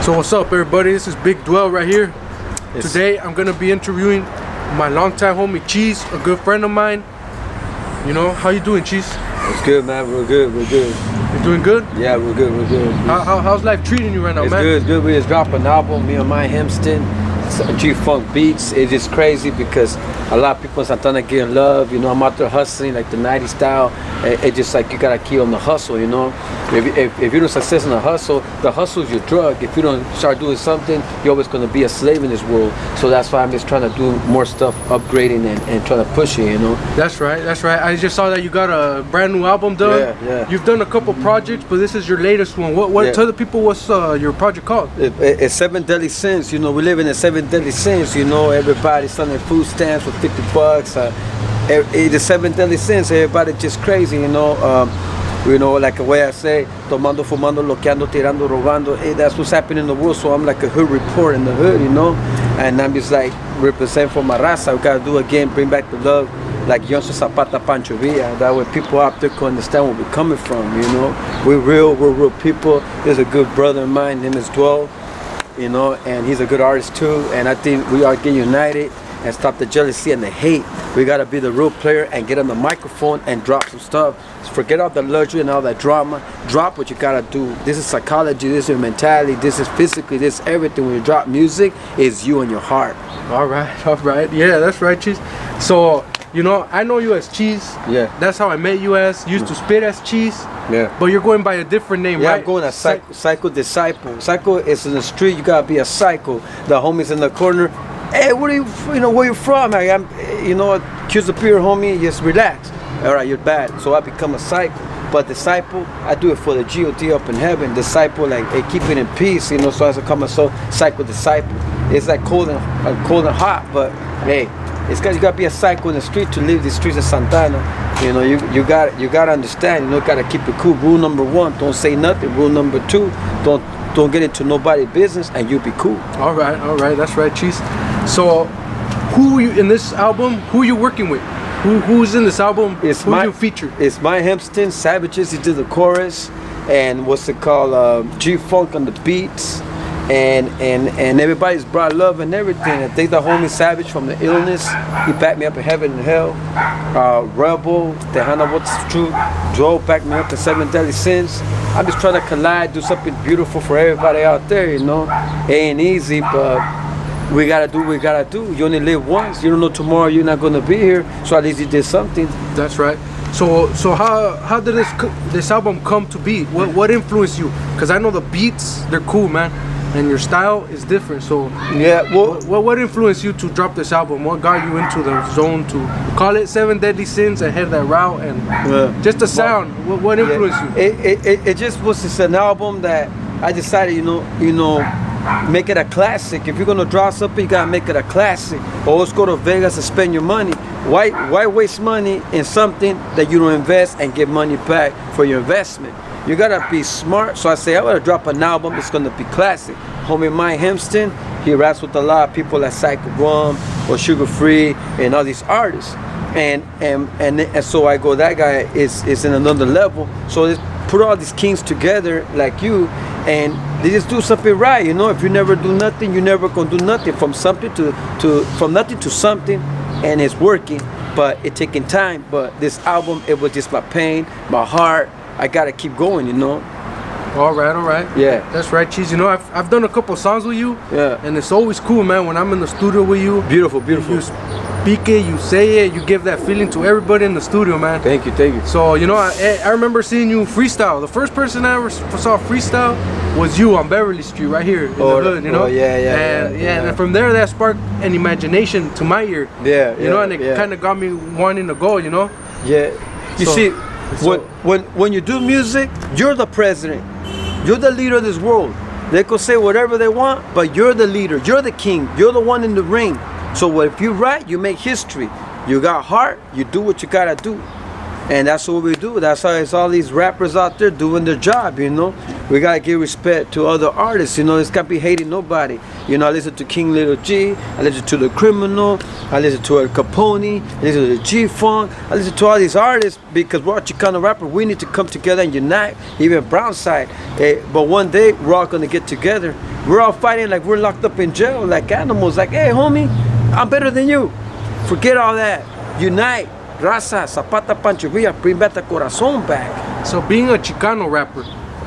So what's up, everybody? This is Big Dwell right here. Today I'm gonna be interviewing my longtime homie Cheese, a good friend of mine. You know, how you doing, Cheese? It's good, man. We're good. You doing good? Yeah, we're good. How's life treating you right now, man? It's good. We just dropped an album, me and my Hempston, G-Funk Beats. It's just crazy because a lot of people in Santana getting love. You know, I'm out there hustling like the 90s style. It's just like you gotta keep on the hustle, you know. If you don't success in the hustle is your drug. If you don't start doing something, you're always gonna be a slave in this world. So that's why I'm just trying to do more stuff, upgrading and trying to push it, you know. That's right. I just saw that you got a brand new album done. Yeah. You've done a couple projects, but this is your latest one. What tell the people what's your project called? It's 7 Deadly Sins. You know, we live in the 7 Deadly Sins. You know, everybody's selling food stamps for $50. The 7 Deadly Sins. Everybody just crazy, you know. Like the way I say, tomando, fumando, loqueando, tirando, robando. That's what's happening in the world. So I'm like a hood report in the hood, you know. And I'm just like represent for my raza. We gotta do again, bring back the love, like Yonso Zapata, Pancho Villa. That way people out there can understand where we're coming from, you know. We're real people. There's a good brother of mine, his name is Dwell, you know, and he's a good artist too. And I think we are getting united and stop the jealousy and the hate. We gotta be the real player and get on the microphone and drop some stuff. So forget all the luxury and all that drama. Drop what you gotta do. This is psychology, this is your mentality, this is physically, this is everything. When you drop music, it's you and your heart. All right. Yeah, that's right, Cheese. So, you know, I know you as Cheese. Yeah. That's how I met you as. You used to spit as Cheese. Yeah. But you're going by a different name, yeah, right? I'm going as Psycho Disyple. Psycho is in the street, you gotta be a psycho. The homies in the corner. Hey, where you from? I'm, accuse the peer, homie, just relax. All right, you're bad. So I become a psycho. But Disyple, I do it for the G.O.D. up in heaven. Disyple, like, hey, keep it in peace, you know. So as I come so Psycho Disyple. It's like cold and hot, but hey, it's because you gotta be a psycho in the street to live the streets of Santana. You know, you gotta understand. You know, you gotta keep it cool. Rule number 1, don't say nothing. Rule number 2, don't get into nobody's business, and you'll be cool. All right, that's right, Cheese. So, who you in this album? Who you working with? Who's in this album? Who you featured? It's my Hempston, Savages. He did the chorus, and what's it called? G-Funk on the beats, and everybody's brought love and everything. I think the homie Savage from the Illness, he backed me up in heaven and hell. Rebel, Tejana, what's true? Joe backed me up to 7 Deadly Sins. I'm just trying to collide, do something beautiful for everybody out there, you know. It ain't easy, but we gotta do what we gotta do. You only live once. You don't know tomorrow you're not gonna be here. So at least you did something. That's right. So how did this album come to be? What influenced you? Because I know the beats, they're cool, man, and your style is different. So yeah, what influenced you to drop this album? What got you into the zone to call it 7 Deadly Sins and head that route and just the sound? What influenced you? It just was. It's an album that I decided, you know. Make it a classic. If you're gonna draw something, you gotta make it a classic. Always go to Vegas and spend your money. Why waste money in something that you don't invest and get money back for your investment? You gotta be smart. So I say I gotta drop an album. It's gonna be classic. Homie Mike Hempston, he raps with a lot of people like Psycho Rum or Sugar Free and all these artists. And so I go, that guy is in another level. So let's put all these kings together like you, and they just do something right, you know. If you never do nothing, you never gonna do nothing. From something from nothing to something, and it's working, but it taking time. But this album, it was just my pain, my heart. I gotta keep going, you know. All right. Yeah, that's right, Cheese. You know, I've done a couple songs with you. Yeah, and it's always cool, man. When I'm in the studio with you, beautiful. You speak it, you say it, you give that feeling to everybody in the studio, man. Thank you. So, you know, I remember seeing you freestyle. The first person I ever saw freestyle was you on Beverly Street, right here in the hood, you know? Oh, yeah. And from there, that sparked an imagination to my ear. Yeah, you know, and it kind of got me wanting to go, you know? Yeah. You see, when you do music, you're the president. You're the leader of this world. They could say whatever they want, but you're the leader. You're the king. You're the one in the ring. So if you write, you make history. You got heart, you do what you gotta do. And that's what we do. That's how it's all these rappers out there doing their job, you know. we gotta give respect to other artists. You know, it's gotta be hating nobody. You know, I listen to King Little G, I listen to The Criminal, I listen to El Capone, I listen to the G-Funk, I listen to all these artists because we're all Chicano rappers. We need to come together and unite, even Brownside. But one day, we're all gonna get together. We're all fighting like we're locked up in jail, like animals. Like, hey, homie, I'm better than you. Forget all that. Unite. Raza, Zapata, Pancho Villa, bring back the corazón back. So being a Chicano rapper,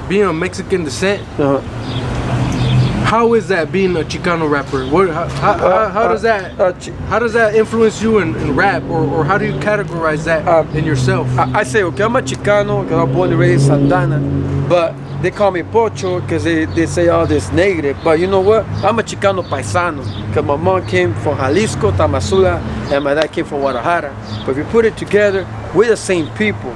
being a Mexican descent, Uh-huh. how is that being a Chicano rapper? How does that influence you in rap, or how do you categorize that in yourself? I say, okay, I'm a Chicano because I'm born and raised in Santana, but they call me Pocho because they say all this negative. But you know what? I'm a Chicano paisano because my mom came from Jalisco, Tamazula, and my dad came from Guadalajara. But if you put it together, we're the same people.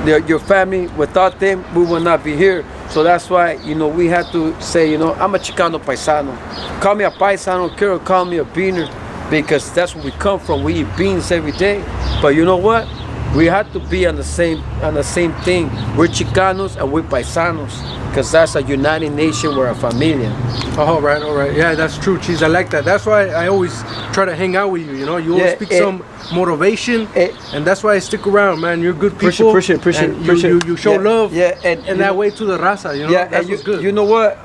Your family, without them, we will not be here. So that's why, you know, we have to say, you know, I'm a Chicano paisano. Call me a paisano, or call me a beaner, because that's where we come from. We eat beans every day. But you know what? We have to be on the same thing. We're Chicanos and we're paisanos, because that's a united nation. We're a familia. All right. Yeah, that's true, Cheese. I like that. That's why I always try to hang out with you. You know, you always speak some motivation, and that's why I stick around, man. You're good people. Appreciate. You show love. Yeah, and that way to the raza. You know, yeah, that's what's good. You know what?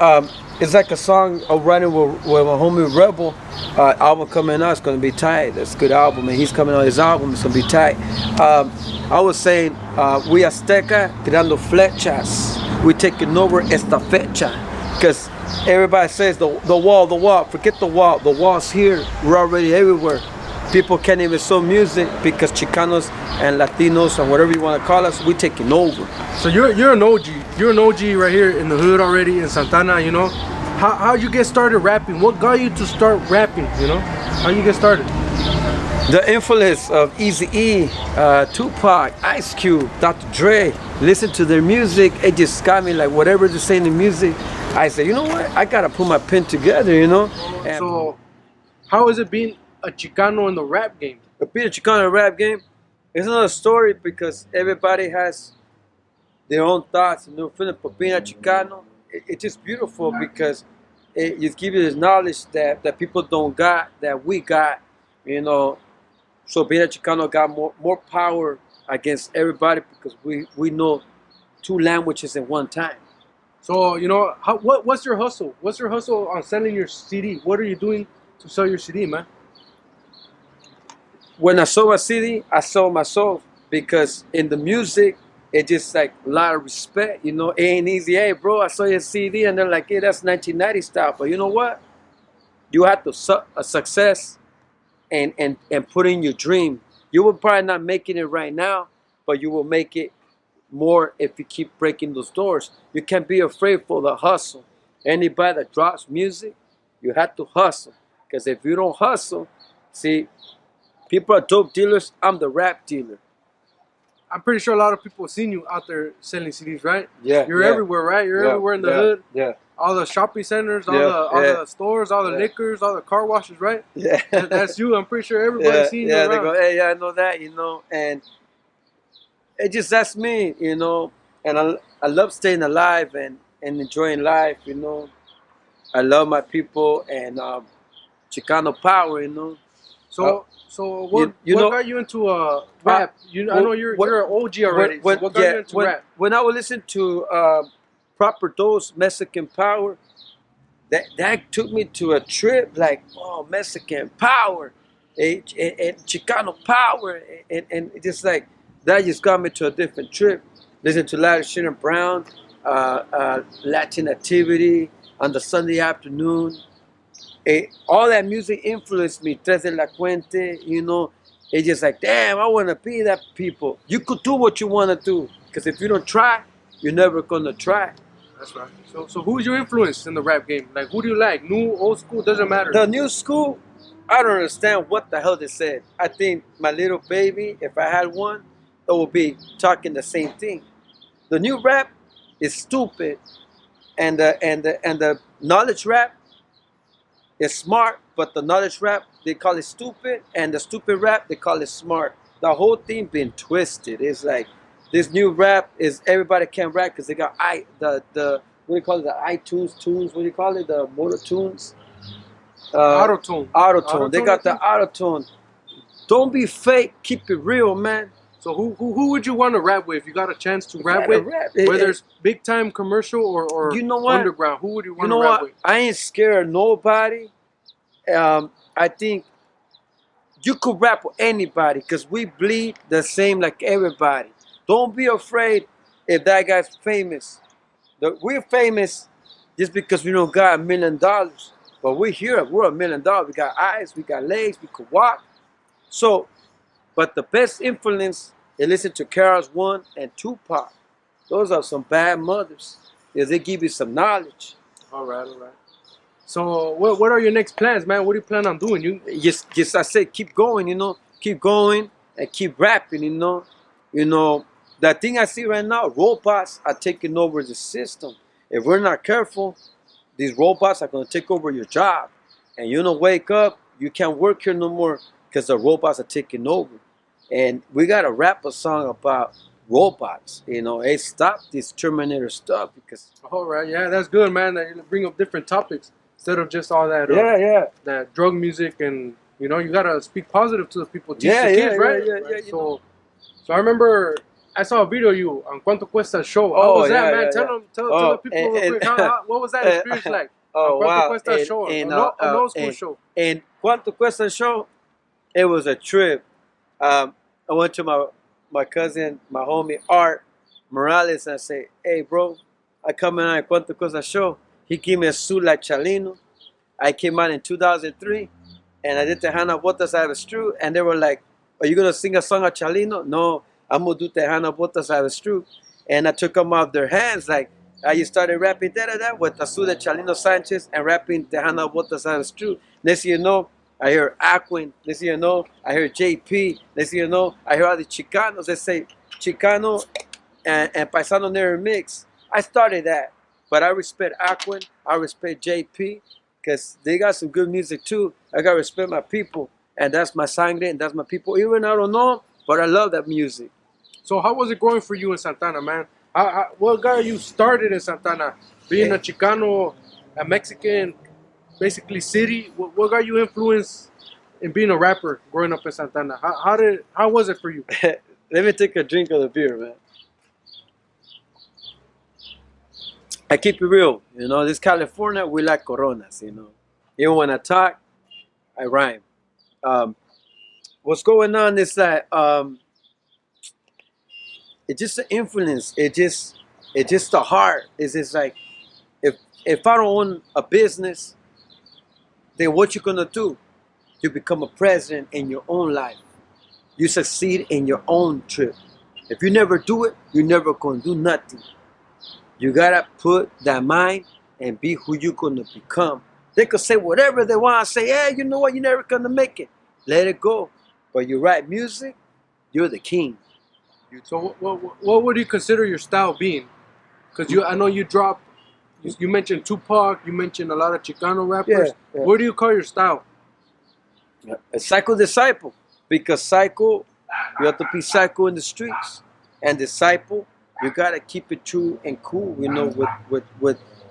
It's like a song I'm writing with my homie Rebel. Album coming out, it's gonna be tight. That's a good album, and he's coming on his album. It's gonna be tight. I was saying, we Azteca tirando flechas. We taking over esta fecha, because everybody says the wall. Forget the wall. The wall's here. We're already everywhere. People can't even show music because Chicanos and Latinos and whatever you want to call us, we taking over. So you're an OG. You're an OG right here in the hood already in Santana. You know, how'd you get started rapping? What got you to start rapping? You know, how'd you get started? The influence of Eazy-E, Tupac, Ice Cube, Dr. Dre. Listen to their music. It just got me like whatever they're saying in music. I say, you know what? I gotta put my pen together. You know. And so, how is it being a Chicano in the rap game? Being a Chicano in the rap game, it's another story because everybody has their own thoughts and their feeling. But being a Chicano, it's just beautiful because it just gives you this knowledge that people don't got, that we got, you know. So being a Chicano got more power against everybody because we know two languages at one time. So, you know, what's your hustle? What's your hustle on selling your CD? What are you doing to sell your CD, man? When I saw a CD, I saw myself because in the music, it just like a lot of respect, you know. It ain't easy. Hey, bro, I saw your CD, and they're like, hey, that's 1990 style. But you know what? You have to success and put in your dream. You will probably not making it right now, but you will make it more if you keep breaking those doors. You can't be afraid for the hustle. Anybody that drops music, you have to hustle. Because if you don't hustle, see, people are dope dealers. I'm the rap dealer. I'm pretty sure a lot of people have seen you out there selling CDs, right? Yeah. You're everywhere, right? You're everywhere in the hood. Yeah. All the shopping centers, all the stores, all the liquors, all the car washes, right? Yeah. That's you. I'm pretty sure everybody's seen you around. They go, hey, yeah, I know that, you know. And it just, that's me, you know. And I love staying alive and enjoying life, you know. I love my people and Chicano power, you know. So what got you into rap? I know you're an OG already. What got you into rap? When I would listen to Proper Dose, Mexican Power, that took me to a trip like, oh, Mexican Power, and Chicano Power, and just like that just got me to a different trip. Listen to Larry Shannon Brown, Latin Activity on the Sunday afternoon. All that music influenced me. Tres de la Cuente, you know. It's just like, damn, I want to be that people. You could do what you want to do. Because if you don't try, you're never going to try. That's right. So who's your influence in the rap game? Like, who do you like? New, old school, doesn't matter. The new school, I don't understand what the hell they said. I think my little baby, if I had one, it would be talking the same thing. The new rap is stupid. And the knowledge rap, it's smart, but the knowledge rap, they call it stupid, and the stupid rap, they call it smart. The whole thing been twisted. It's like this new rap is everybody can rap because they got the what do you call it? The iTunes tunes. What do you call it? The motor tunes. Auto tune. Auto-tune. They got the auto-tune. Don't be fake. Keep it real, man. So who would you want to rap with if you got a chance to rap with? Whether it's big time commercial or you know what? underground, who would you want You know to rap what? with? I ain't scared of nobody. I think you could rap with anybody because we bleed the same like everybody. Don't be afraid if that guy's famous. We're famous just because we don't got $1 million. But we're here, we're $1 million. We got eyes, we got legs, we could walk. So, but the best influence is listen to Carol's One and Tupac. Those are some bad mothers because they give you some knowledge. All right. So what are your next plans, man? What do you plan on doing? You Just I say keep going, keep going and keep rapping, The thing I see right now, robots are taking over the system. If we're not careful, these robots are gonna take over your job, and wake up, you can't work here no more because the robots are taking over. And we gotta rap a song about robots, Hey, stop this Terminator stuff because. all right, yeah, that's good, man. That you bring up different topics instead of just all that that drug music, and you gotta speak positive to the people, teach the kids, right? So I remember I saw a video of you on Cuánto Cuesta el Show. How was that, man? Tell the people real quick. What was that experience like? Oh, on Cuánto wow. Cuesta el Show, an old school show. And Cuánto Cuesta el Show, it was a trip. I went to my cousin, my homie Art Morales, and I say, hey, bro, I come in on Cuánto Cuesta el Show. He gave me a suit like Chalino. I came out in 2003, and I did Tejana Botas I Have a Strew, and they were like, are you going to sing a song of Chalino? No, I'm going to do Tejana Botas I Have a Strew. And I took them off their hands, like, I started rapping da-da-da with the suit of Chalino Sanchez and rapping Tejana Botas I Have a Strew. Next thing you know, I hear Aquin. Next thing you know, I hear JP. Next thing you know, I hear all the Chicanos. They say Chicano and Paisano never mix. I started that. But I respect Aquin. I respect JP because they got some good music too. I got to respect my people. And that's my sangre and that's my people. Even I don't know, but I love that music. So how was it growing for you in Santana, man? What got you started in Santana? Being a Chicano, a Mexican, basically city. What got you influenced in being a rapper growing up in Santana? How was it for you? Let me take a drink of the beer, man. I keep it real, This California, we like Coronas, Even when I talk, I rhyme. What's going on is that it's just the influence. It's just the heart. It's just like if I don't own a business, then what you gonna do? You become a president in your own life. You succeed in your own trip. If you never do it, you're never gonna do nothing. You gotta put that mind and be who you're gonna become. They could say whatever they want. Say, hey, you know what? You're never gonna make it. Let it go. But you write music, you're the king. So what would you consider your style being? Because I know you dropped. You mentioned Tupac. You mentioned a lot of Chicano rappers. Yeah. What do you call your style? A psycho disciple. Because psycho, you have to be psycho in the streets. And disciple, you gotta keep it true and cool,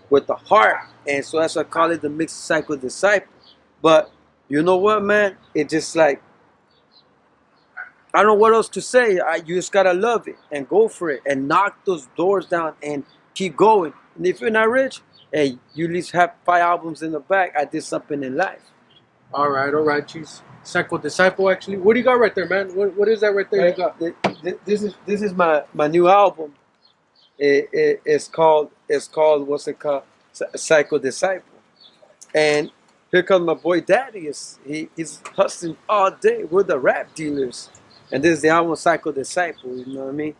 with the heart. And so that's why I call it the mixed psycho disciple. But you know what, man? It's just like, I don't know what else to say. You just gotta love it and go for it and knock those doors down and keep going. And if you're not rich, hey, you at least have 5 albums in the back. I did something in life. All right, geez. Psycho Disciple, actually. What do you got right there, man? What is that right there you got? This is my new album. It's called what's it called? Psycho Disciple. And here comes my boy Daddy. He's hustling all day. We're the rap dealers. And this is the album Psycho Disciple, you know what I mean?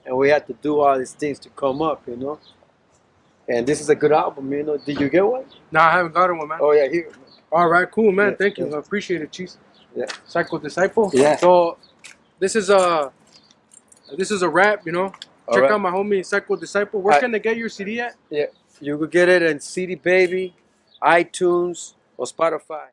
And we had to do all these things to come up, And this is a good album, Did you get one? No, I haven't got one, man. Oh, yeah, here. All right, cool, man. Yeah, Thank you. yeah. I appreciate it, Cheese. Yeah. Psycho Disciple. Yeah. So this is a rap, Check right. out my homie Psycho Disciple. Where can they get your CD at? Yeah, you could get it in CD Baby, iTunes, or Spotify.